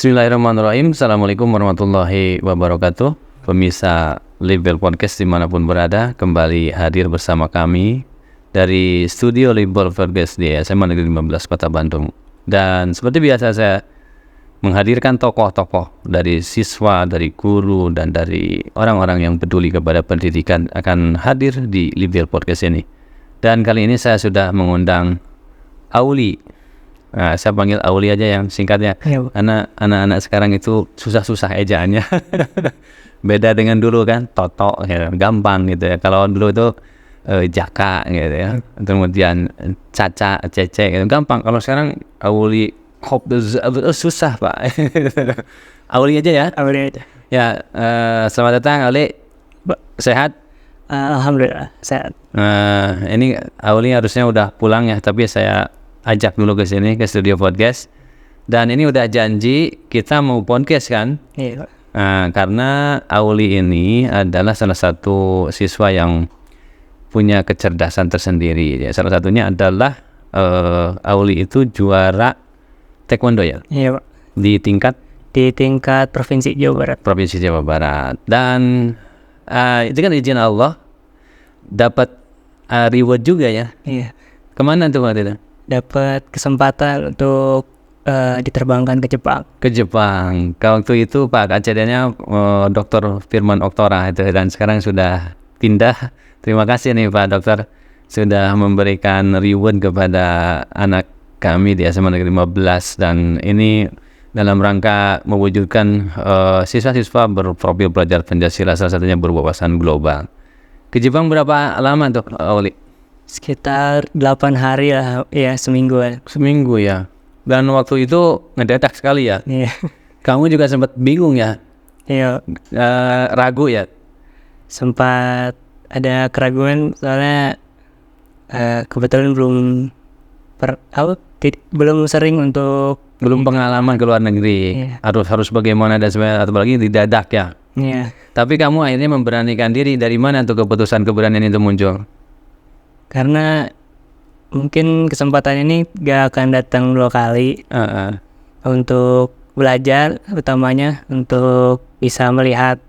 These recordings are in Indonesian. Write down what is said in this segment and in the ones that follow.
Bismillahirrahmanirrahim. Assalamualaikum warahmatullahi wabarakatuh. Pemirsa Libel Podcast dimanapun berada, kembali hadir bersama kami dari studio Libel Podcast di SMA Negeri 15 Kota Bandung. Dan seperti biasa saya menghadirkan tokoh-tokoh dari siswa, dari guru, dan dari orang-orang yang peduli kepada pendidikan akan hadir di Libel Podcast ini. Dan kali ini saya sudah mengundang Auli. Nah, saya panggil Auli aja yang singkatnya. Karena anak-anak sekarang itu susah-susah ejaannya. Beda dengan dulu kan, Toto, ya, gampang gitu ya. Kalau dulu itu Jaka gitu ya. Kemudian Caca, Cece gitu, gampang. Kalau sekarang Auli susah, Pak. Auli aja ya. Auli aja. Ya, selamat datang Auli. Sehat? Alhamdulillah sehat. Ini Auli harusnya udah pulang ya, tapi saya ajak dulu ke sini ke studio podcast. Dan ini udah janji kita mau podcast kan? Iya. Karena Auli ini adalah salah satu siswa yang punya kecerdasan tersendiri. Ya, salah satunya adalah Auli itu juara taekwondo ya? Iya, Pak. Di tingkat Provinsi Jawa Barat. Provinsi Jawa Barat. Dan itu kan izin Allah dapat reward juga ya? Iya. Kemana tuh waktu itu? Dapat kesempatan untuk diterbangkan ke Jepang. Ke Jepang. Waktu itu Pak Kacedanya Dr. Firman Oktora itu, dan sekarang sudah pindah. Terima kasih nih Pak Dokter sudah memberikan reward kepada anak kami di SMA Negeri 15, dan ini dalam rangka mewujudkan siswa-siswa berprofil pelajar Pancasila, salah satunya berwawasan global. Ke Jepang berapa lama tuh Oli? Sekitar 8 hari lah, ya seminggu. Seminggu ya. Dan waktu itu ngedadak sekali ya. Iya. Kamu juga sempat bingung ya? Iya. Ragu ya? Sempat ada keraguan soalnya kebetulan belum sering untuk pengalaman ke luar negeri. Iya. Harus bagaimana dan sebagainya, apalagi didadak ya. Iya. Tapi kamu akhirnya memberanikan diri. Dari mana tuh keberanian itu muncul? Karena mungkin kesempatan ini gak akan datang 2 kali. Untuk belajar, utamanya untuk bisa melihat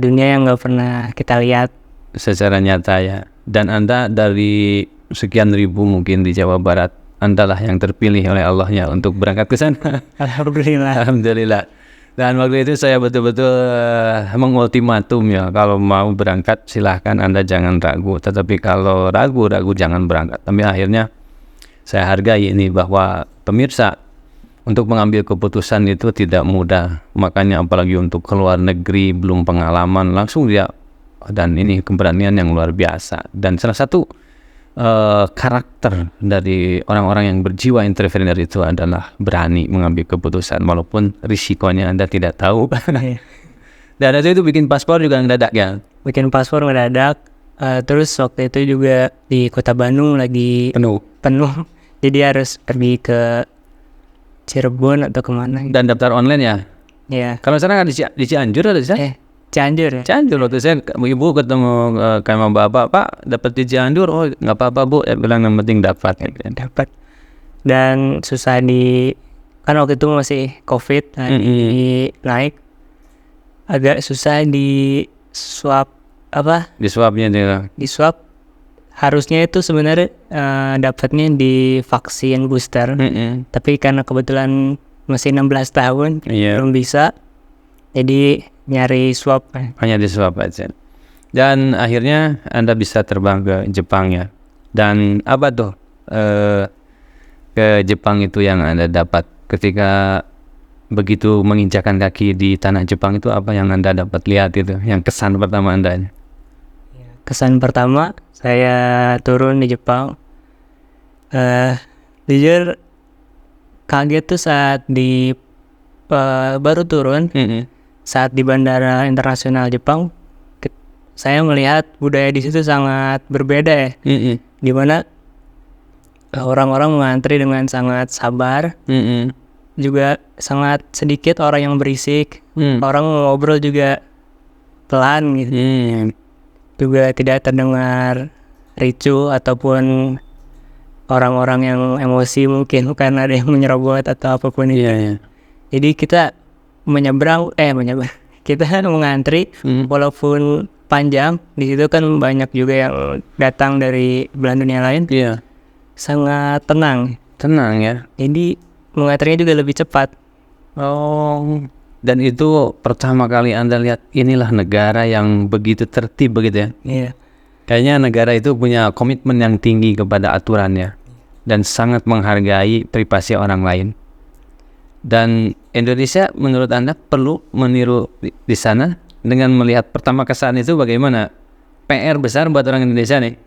dunia yang gak pernah kita lihat secara nyata ya. Dan Anda dari sekian ribu mungkin di Jawa Barat, Andalah yang terpilih oleh Allahnya untuk berangkat ke sana. Alhamdulillah. Dan waktu itu saya betul-betul mengultimatum ya, kalau mau berangkat silahkan Anda jangan ragu, tetapi kalau ragu jangan berangkat. Tapi akhirnya saya hargai ini bahwa pemirsa, untuk mengambil keputusan itu tidak mudah. Makanya apalagi untuk keluar negeri belum pengalaman, langsung dia, dan ini keberanian yang luar biasa. Dan salah satu karakter dari orang-orang yang berjiwa entrepreneur itu adalah berani mengambil keputusan walaupun risikonya Anda tidak tahu. Dan itu bikin paspor juga mendadak ya? Bikin paspor mendadak. Terus waktu itu juga di Kota Bandung lagi penuh. Jadi harus pergi ke Cirebon atau kemana. Dan daftar online ya? Iya. Kalau sekarang di Cianjur atau di sana? Cianjur ya? Cianjur. Waktu saya ibu ketemu sama bapak, Pak dapat di Cianjur. Oh nggak apa-apa Bu, ya bilang yang penting dapat. Dapat. Dan susah kan waktu itu masih COVID, naik. Agak susah di swab Di swabnya dia. Di swab. Harusnya itu sebenarnya dapatnya di vaksin booster. Tapi karena kebetulan masih 16 tahun, belum bisa. Jadi nyari swab. Hanya di swab aja. Dan akhirnya Anda bisa terbang ke Jepang ya. Dan apa tuh ke Jepang itu yang Anda dapat ketika begitu menginjakan kaki di tanah Jepang itu? Apa yang Anda dapat lihat itu? Yang kesan pertama Anda? Kesan pertama saya turun di Jepang, jujur kaget tuh saat baru turun. Saat di Bandara Internasional Jepang, saya melihat budaya di situ sangat berbeda ya. Di mana orang-orang mengantri dengan sangat sabar. Juga sangat sedikit orang yang berisik. Orang ngobrol juga pelan gitu. Juga tidak terdengar ricu ataupun orang-orang yang emosi mungkin karena ada yang menyerobot atau apapun itu. Jadi kita menyeberang kita mengantri walaupun panjang, di situ kan banyak juga yang datang dari belahan dunia lain. Iya. Sangat tenang ya. jadi mengantrinya juga lebih cepat. Oh, dan itu pertama kali Anda lihat inilah negara yang begitu tertib begitu ya. Iya. Kayaknya negara itu punya komitmen yang tinggi kepada aturannya dan sangat menghargai privasi orang lain. Dan Indonesia menurut Anda perlu meniru di sana dengan melihat pertama kesan itu bagaimana? PR besar buat orang Indonesia nih.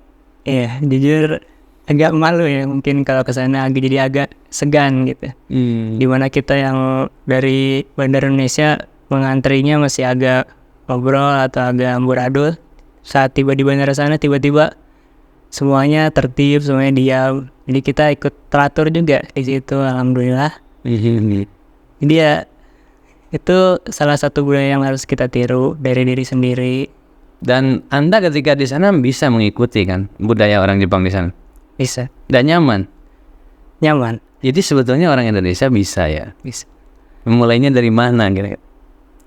Iya, jujur agak malu ya mungkin kalau ke sana jadi agak segan gitu. Dimana kita yang dari Bandara Indonesia mengantrinya masih agak ngobrol atau agak amburadul. Saat tiba di bandara sana tiba-tiba semuanya tertib, semuanya diam. Jadi kita ikut teratur juga di situ, alhamdulillah. Jadi ya itu salah satu budaya yang harus kita tiru dari diri sendiri. Dan Anda ketika di sana bisa mengikuti kan budaya orang Jepang di sana. Bisa. Dan nyaman. Jadi sebetulnya orang Indonesia bisa ya. Bisa. Memulainya dari mana kira-kira?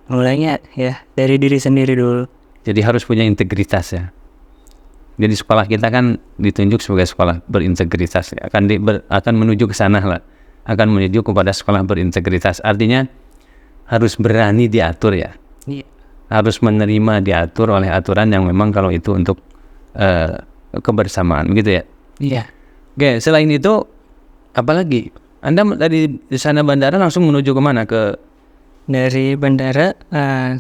Mulainya ya dari diri sendiri dulu. Jadi harus punya integritas ya. Jadi sekolah kita kan ditunjuk sebagai sekolah berintegritas ya. Akan menuju ke sana lah. Akan menuju kepada sekolah berintegritas. Artinya harus berani diatur ya. Iya. Harus menerima diatur oleh aturan yang memang kalau itu untuk kebersamaan begitu ya. Iya. Oke, selain itu apalagi? Anda dari sana bandara langsung menuju kemana? Dari bandara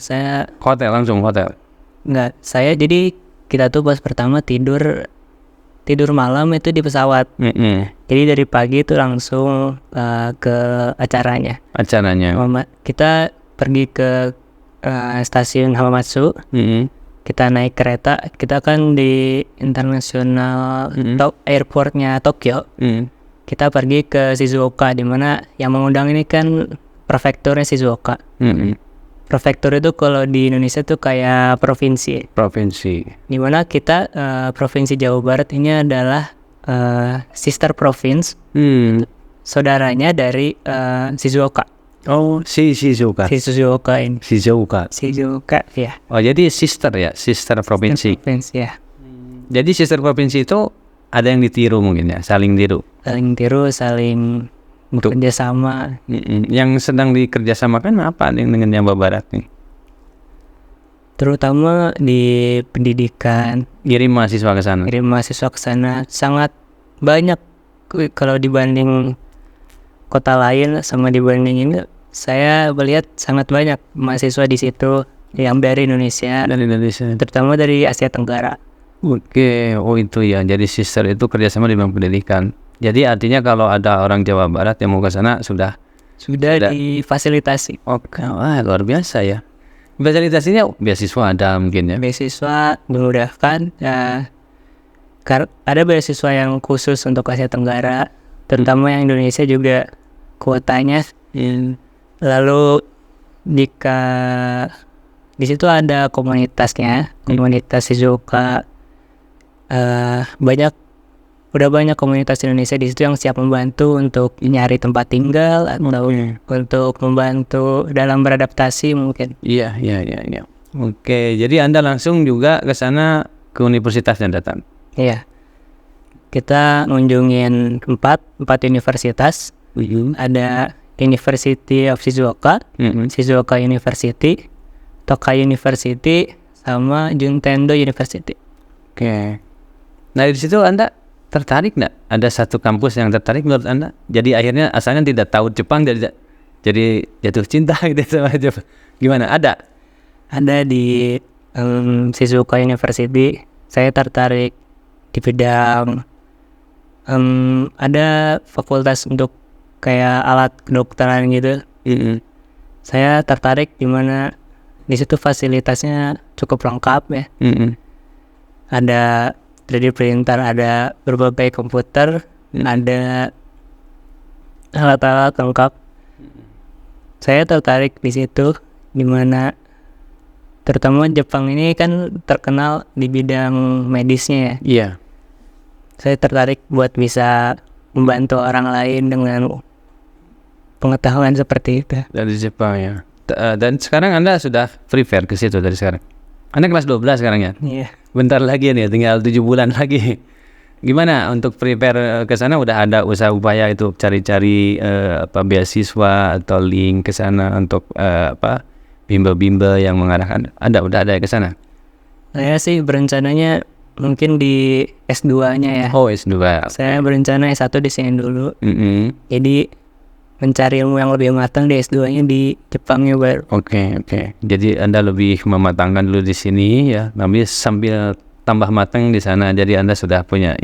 saya Langsung hotel. Enggak, saya jadi kita tuh pas pertama tidur malam itu di pesawat. Jadi dari pagi itu langsung ke acaranya. Kita pergi ke stasiun Hamamatsu. Kita naik kereta, kita kan di internasional airportnya Tokyo. Kita pergi ke Shizuoka, di mana yang mengundang ini kan prefekturnya Shizuoka. Prefektur itu kalau di Indonesia tuh kayak provinsi. Di mana kita provinsi Jawa Barat ini adalah sister province, saudaranya dari Shizuoka. Oh, Shizuoka ini. Shizuoka, ya. Oh, jadi sister provinsi. Ya. Jadi sister provinsi itu ada yang ditiru mungkin ya, saling tiru, saling bekerja sama. Yang sedang dikerjasamakan apa dengan Jawa Barat nih? Terutama di pendidikan. Kirim mahasiswa ke sana. Sangat banyak kalau dibanding kota lain sama dibanding ini, saya melihat sangat banyak mahasiswa di situ yang dari Indonesia. Terutama dari Asia Tenggara. Oke, oh itu ya. Jadi sister itu kerjasama di bidang pendidikan. Jadi artinya kalau ada orang Jawa Barat yang mau ke sana sudah difasilitasi. Oke, wah luar biasa ya. Fasilitasinya beasiswa ada mungkin ya. Beasiswa dimudahkan. Ada beasiswa yang khusus untuk Asia Tenggara, terutama yang Indonesia juga kuotanya. Lalu jika di situ ada komunitasnya, komunitas Shizuoka, udah banyak komunitas Indonesia di situ yang siap membantu untuk nyari tempat tinggal atau untuk membantu dalam beradaptasi mungkin. Iya. Oke, jadi Anda langsung juga ke sana ke universitasnya datang. Iya. Kita ngunjungin empat universitas. Ada University of Shizuoka, Shizuoka University, Tokai University, sama Juntendo University. Oke. Nah di situ Anda tertarik nggak? Ada satu kampus yang tertarik menurut Anda? Jadi akhirnya asalnya tidak tahu Jepang jadi jatuh cinta gitu sama Jepang. Gimana? Ada di Shizuoka University. Saya tertarik di bidang ada fakultas untuk kayak alat kedokteran gitu. Saya tertarik di mana di situ fasilitasnya cukup lengkap ya. Ada 3D printer, ada berbagai komputer, ada alat-alat lengkap. Saya tertarik di situ, di mana terutama Jepang ini kan terkenal di bidang medisnya ya. Iya. Saya tertarik buat bisa membantu orang lain dengan pengetahuan seperti itu. Dari Jepang ya. Dan sekarang Anda sudah prepare ke situ dari sekarang. Anda kelas 12 sekarang ya? Iya. Bentar lagi nih, tinggal 7 bulan lagi. Gimana untuk prepare ke sana? Udah ada usaha upaya itu cari-cari beasiswa atau link ke sana untuk bimbel-bimbel yang mengarahkan? Udah ada ke sana? Saya sih berencananya mungkin di S2-nya ya. Oh, S2. Saya berencana S1 di sini dulu. Mm-mm. Jadi mencari ilmu yang lebih matang di S2-nya di Jepangnya baru. Oke. Jadi Anda lebih mematangkan dulu di sini ya, tapi sambil tambah matang di sana. Jadi Anda sudah punya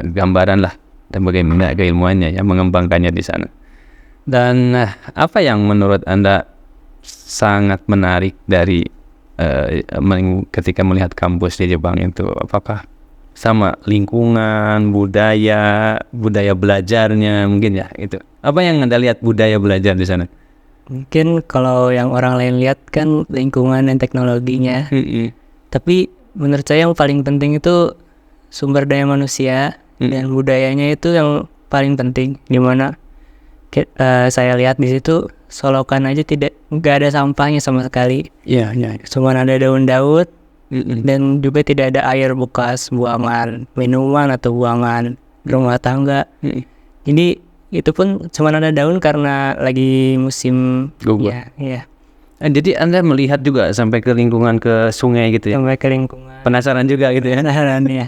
gambaran lah dan bagaimana keilmuannya ya, mengembangkannya di sana. Dan apa yang menurut Anda sangat menarik dari ketika melihat kampus di Jepang itu? Apakah sama lingkungan, budaya belajarnya mungkin ya itu? Apa yang Anda lihat budaya belajar di sana? Mungkin kalau yang orang lain lihat kan lingkungan dan teknologinya. Tapi menurut saya yang paling penting itu sumber daya manusia dan budayanya itu yang paling penting. Dimana saya lihat di situ Solokan aja nggak ada sampahnya sama sekali. Iya. Cuma ada daun-daun dan juga tidak ada air bekas buangan minuman atau buangan rumah tangga. Jadi itu pun cuma ada daun karena lagi musim gugur. Ya. Jadi Anda melihat juga sampai ke lingkungan, ke sungai gitu ya? Sampai ke lingkungan. Penasaran juga gitu ya? Penasaran ya.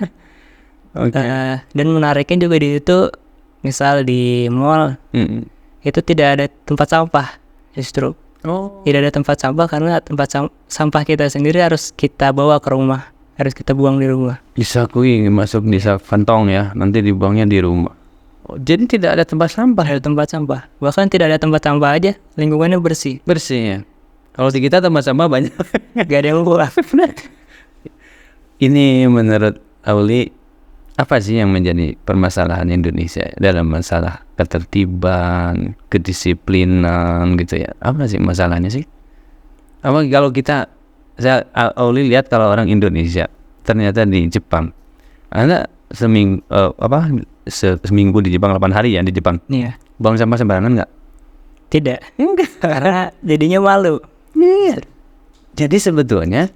Oke. Dan menariknya juga di situ, misal di mall itu tidak ada tempat sampah justru. Tidak ada tempat sampah karena tempat sampah kita sendiri harus kita bawa ke rumah, harus kita buang di rumah. Disakui masuk di kantong ya, nanti dibuangnya di rumah. Jadi tidak ada tempat sampah. Ada tempat sampah. Bahkan tidak ada tempat sampah aja, lingkungannya bersih. Bersih ya. Kalau di kita tempat sampah banyak. Gak ada yang buang. Ini menurut Auli, apa sih yang menjadi permasalahan Indonesia dalam masalah ketertiban, kedisiplinan gitu ya? Apa sih masalahnya sih? Apa kalau Auli lihat kalau orang Indonesia ternyata di Jepang, Anda seminggu di Jepang 8 hari ya di Jepang. Iya. Buang sampah sembarangan nggak? Tidak. Karena jadinya malu. Iya. Jadi sebetulnya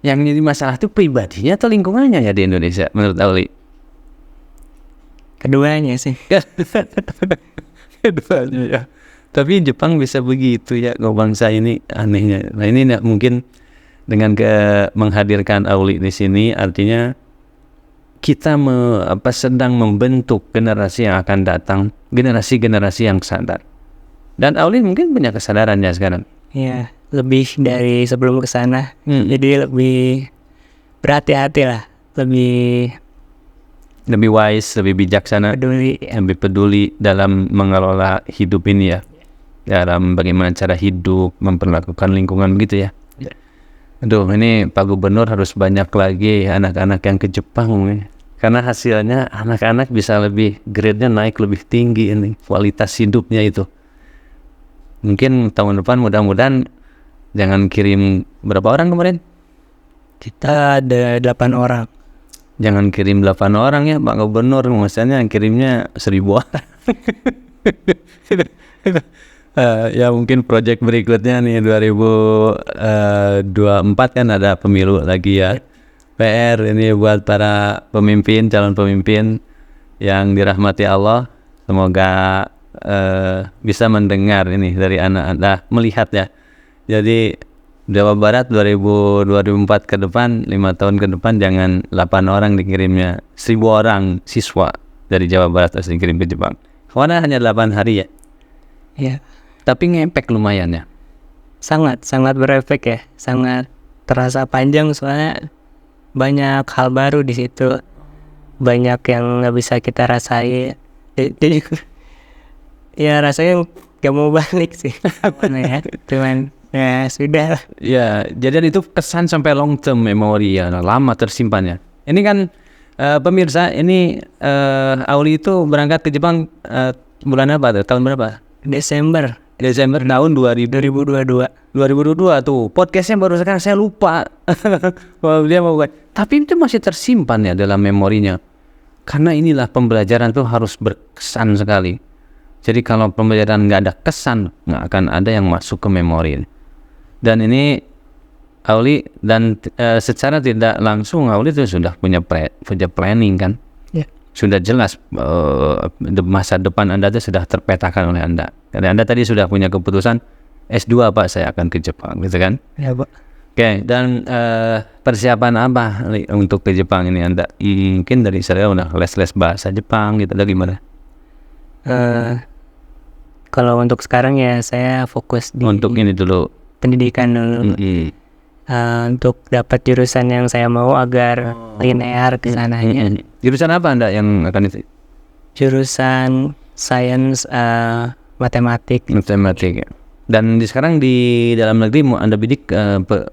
yang jadi masalah itu pribadinya atau lingkungannya ya di Indonesia menurut Auli? Keduanya sih. Keduanya ya. Tapi Jepang bisa begitu ya, bangsa ini anehnya. Nah ini mungkin dengan menghadirkan Auli di sini artinya kita sedang membentuk generasi yang akan datang, generasi yang sadar. Dan Auli mungkin punya kesadarannya sekarang. Iya, lebih dari sebelum ke sana. Jadi lebih berhati-hati lah, lebih wise, lebih bijaksana, lebih peduli dalam mengelola hidup ini ya. Dalam bagaimana cara hidup, memperlakukan lingkungan gitu ya. Aduh, ini Pak Gubernur harus banyak lagi anak-anak yang ke Jepang nih. Karena hasilnya anak-anak bisa lebih grade-nya naik lebih tinggi ini, kualitas hidupnya itu. Mungkin tahun depan mudah-mudahan jangan kirim berapa orang kemarin? Kita ada 8 orang. Jangan kirim 8 orang ya Pak Gubernur, maksudnya kirimnya 1.000 orang. Ya mungkin proyek berikutnya nih 2024 kan ada pemilu lagi ya. PR ini buat para pemimpin, calon pemimpin yang dirahmati Allah. Semoga bisa mendengar ini dari anak-anak, melihat ya. Jadi Jawa Barat 2024 ke depan, 5 tahun ke depan jangan 8 orang dikirimnya, 1.000 orang siswa dari Jawa Barat harus dikirim ke Jepang. Karena hanya 8 hari ya. Iya. Tapi ngepek lumayan ya. Sangat berefek ya, sangat terasa panjang soalnya banyak hal baru di situ, banyak yang nggak bisa kita rasain. Jadi ya rasanya gak mau balik sih. Cuman ya sudah. Ya, jadi itu kesan sampai long term memory ya, lama tersimpan ya. Ini kan pemirsa, ini Auli itu berangkat ke Jepang bulan apa tuh? Tahun berapa? Desember tahun 2022 tuh. Podcastnya baru sekarang saya lupa. Kalau dia mau buat. Tapi itu masih tersimpan ya dalam memorinya. Karena inilah pembelajaran tuh harus berkesan sekali. Jadi kalau pembelajaran nggak ada kesan, nggak akan ada yang masuk ke memori. Dan ini Auli dan secara tidak langsung Auli itu sudah punya planning kan, sudah jelas masa depan Anda itu sudah terpetakan oleh Anda. Karena Anda tadi sudah punya keputusan S2 Pak, saya akan ke Jepang, gitu kan? Ya, Pak. Oke, dan persiapan apa untuk ke Jepang ini Anda? Mungkin dari saya udah les-les bahasa Jepang gitu, atau gimana? Kalau untuk sekarang ya saya fokus di Untuk ini dulu. pendidikan dulu. Untuk dapat jurusan yang saya mau agar linear ke sananya. Jurusan apa Anda yang akan itu? Jurusan sains matematik. Matematik. Dan sekarang di dalam negeri mau Anda bidik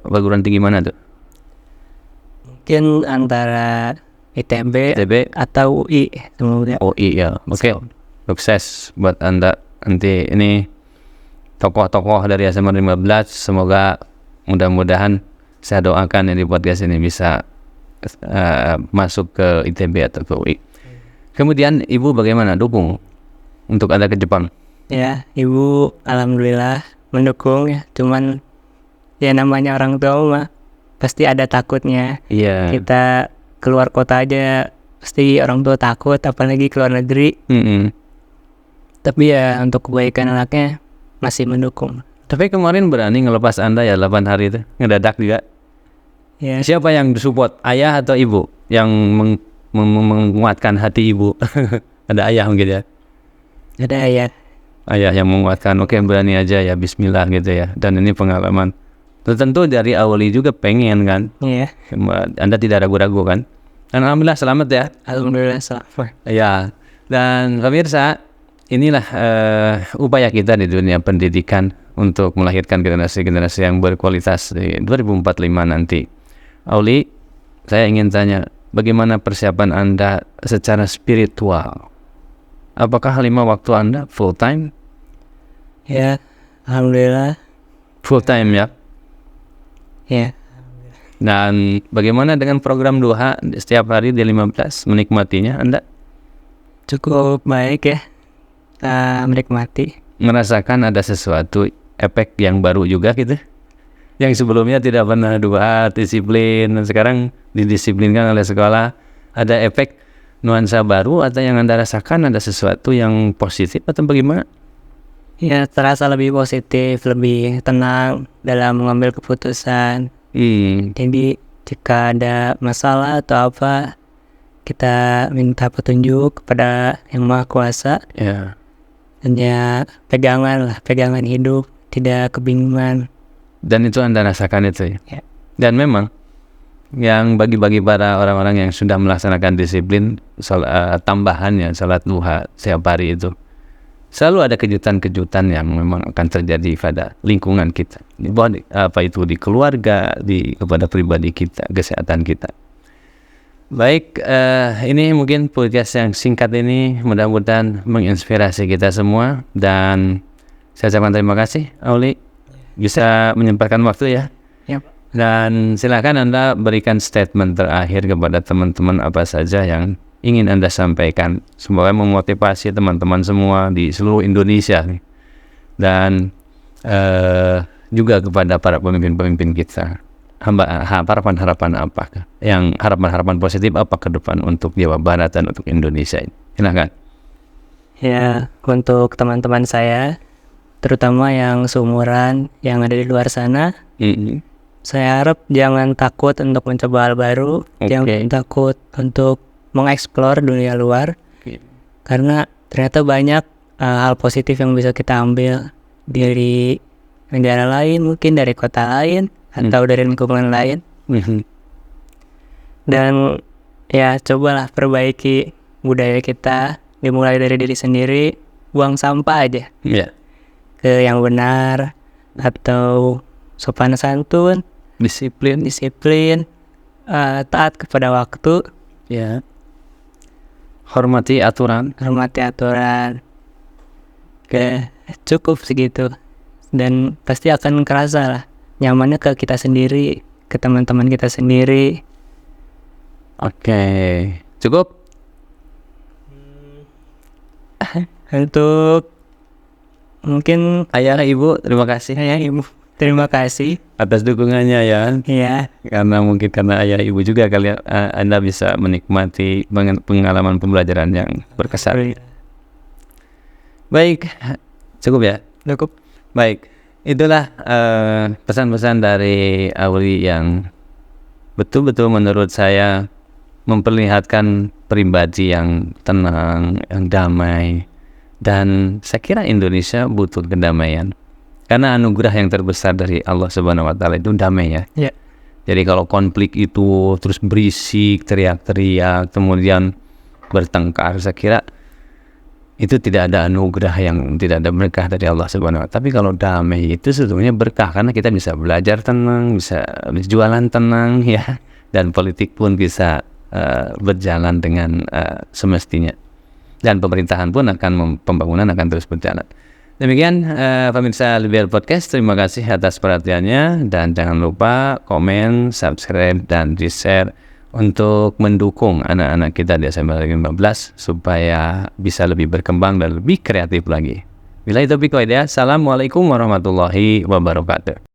perguruan tinggi mana tuh? Mungkin antara ITB atau UI semoga. UI ya. Oke. Sukses buat Anda nanti. Ini tokoh-tokoh dari SMA 15, semoga mudah-mudahan saya doakan yang di podcast ini bisa masuk ke ITB atau ke UI. Kemudian Ibu bagaimana dukung untuk Anda ke Jepang? Ya, Ibu alhamdulillah mendukung ya. Cuman ya namanya orang tua mah pasti ada takutnya. Iya. Kita keluar kota aja pasti orang tua takut, apalagi keluar negeri. Tapi ya untuk kebaikan anaknya masih mendukung. Tapi kemarin berani ngelepas Anda ya 8 hari itu, ngedadak juga. Ya. Siapa yang support, ayah atau ibu yang menguatkan hati Ibu? Ada ayah mungkin ya? Ada ayah. Ayah yang menguatkan, oke berani aja ya, bismillah gitu ya. Dan ini pengalaman. Tentu dari Auli juga pengen kan? Iya. Anda tidak ragu-ragu kan? Dan alhamdulillah selamat ya. Alhamdulillah selamat. Ya. Dan pemirsa, inilah upaya kita di dunia pendidikan untuk melahirkan generasi-generasi yang berkualitas di 2045 nanti. Auli, saya ingin tanya, bagaimana persiapan Anda secara spiritual? Apakah 5 waktu Anda full time? Ya, alhamdulillah. Full time ya. Ya. Dan bagaimana dengan program duha setiap hari di 15, menikmatinya Anda? Cukup baik ya. Menikmati. Merasakan ada sesuatu efek yang baru juga gitu? Yang sebelumnya tidak pernah duha, disiplin, dan sekarang didisiplinkan oleh sekolah. Ada efek nuansa baru atau yang Anda rasakan ada sesuatu yang positif atau bagaimana? Ya, terasa lebih positif, lebih tenang dalam mengambil keputusan. Jadi jika ada masalah atau apa, kita minta petunjuk kepada Yang Maha Kuasa. Ya. Dan ya pegangan hidup, tidak kebingungan. Dan itu Anda rasakan itu ya? Ya. Dan memang yang bagi-bagi para orang-orang yang sudah melaksanakan disiplin tambahannya salat duha setiap hari itu, selalu ada kejutan-kejutan yang memang akan terjadi pada lingkungan kita, apa itu di keluarga, kepada pribadi kita, kesehatan kita. Baik, ini mungkin podcast yang singkat ini mudah-mudahan menginspirasi kita semua, dan saya ucapkan terima kasih Auli bisa menyempatkan waktu ya. Ya, Pak. Dan silakan Anda berikan statement terakhir kepada teman-teman apa saja yang ingin Anda sampaikan. Semoga memotivasi teman-teman semua di seluruh Indonesia nih. Dan juga kepada para pemimpin-pemimpin kita. Harapan-harapan apa? Yang harapan-harapan positif apa ke depan untuk Jawa Barat dan untuk Indonesia ini? Silakan. Ya, untuk teman-teman saya, terutama yang seumuran, yang ada di luar sana, saya harap jangan takut untuk mencoba hal baru, jangan takut untuk mengeksplor dunia luar, karena ternyata banyak hal positif yang bisa kita ambil dari negara lain, mungkin dari kota lain, atau dari lingkungan lain. Dan ya cobalah perbaiki budaya kita, dimulai dari diri sendiri, buang sampah aja ke yang benar, atau sopan santun, disiplin, taat kepada waktu, ya, hormati aturan. Cukup segitu, dan pasti akan kerasa lah nyamannya ke kita sendiri, ke teman-teman kita sendiri. Oke, cukup. Untuk Mungkin Ayah, ibu, terima kasih saya ibu terima kasih. atas dukungannya ya. Ya, Karena mungkin karena ayah ibu juga kalian Anda bisa menikmati pengalaman pembelajaran yang berkesan. Baik, cukup ya. cukup. Baik, itulah pesan-pesan dari Auli yang betul-betul menurut saya memperlihatkan pribadi yang tenang, yang damai, dan saya kira Indonesia butuh kedamaian. Karena anugerah yang terbesar dari Allah Subhanahu wa taala itu damai ya. Ya, Jadi kalau konflik itu terus berisik, teriak-teriak, kemudian bertengkar, saya kira itu tidak ada anugerah yang tidak ada berkah dari Allah Subhanahu wa taala. Tapi kalau damai itu sebetulnya berkah karena kita bisa belajar tenang, bisa jualan tenang ya, dan politik pun bisa berjalan dengan semestinya. Dan pemerintahan pun pembangunan akan terus berjalan. Demikian pemirsa LBL Podcast, terima kasih atas perhatiannya dan jangan lupa komen, subscribe, dan di-share untuk mendukung anak-anak kita di SMA 15 supaya bisa lebih berkembang dan lebih kreatif lagi. Bila itu Assalamualaikum warahmatullahi wabarakatuh.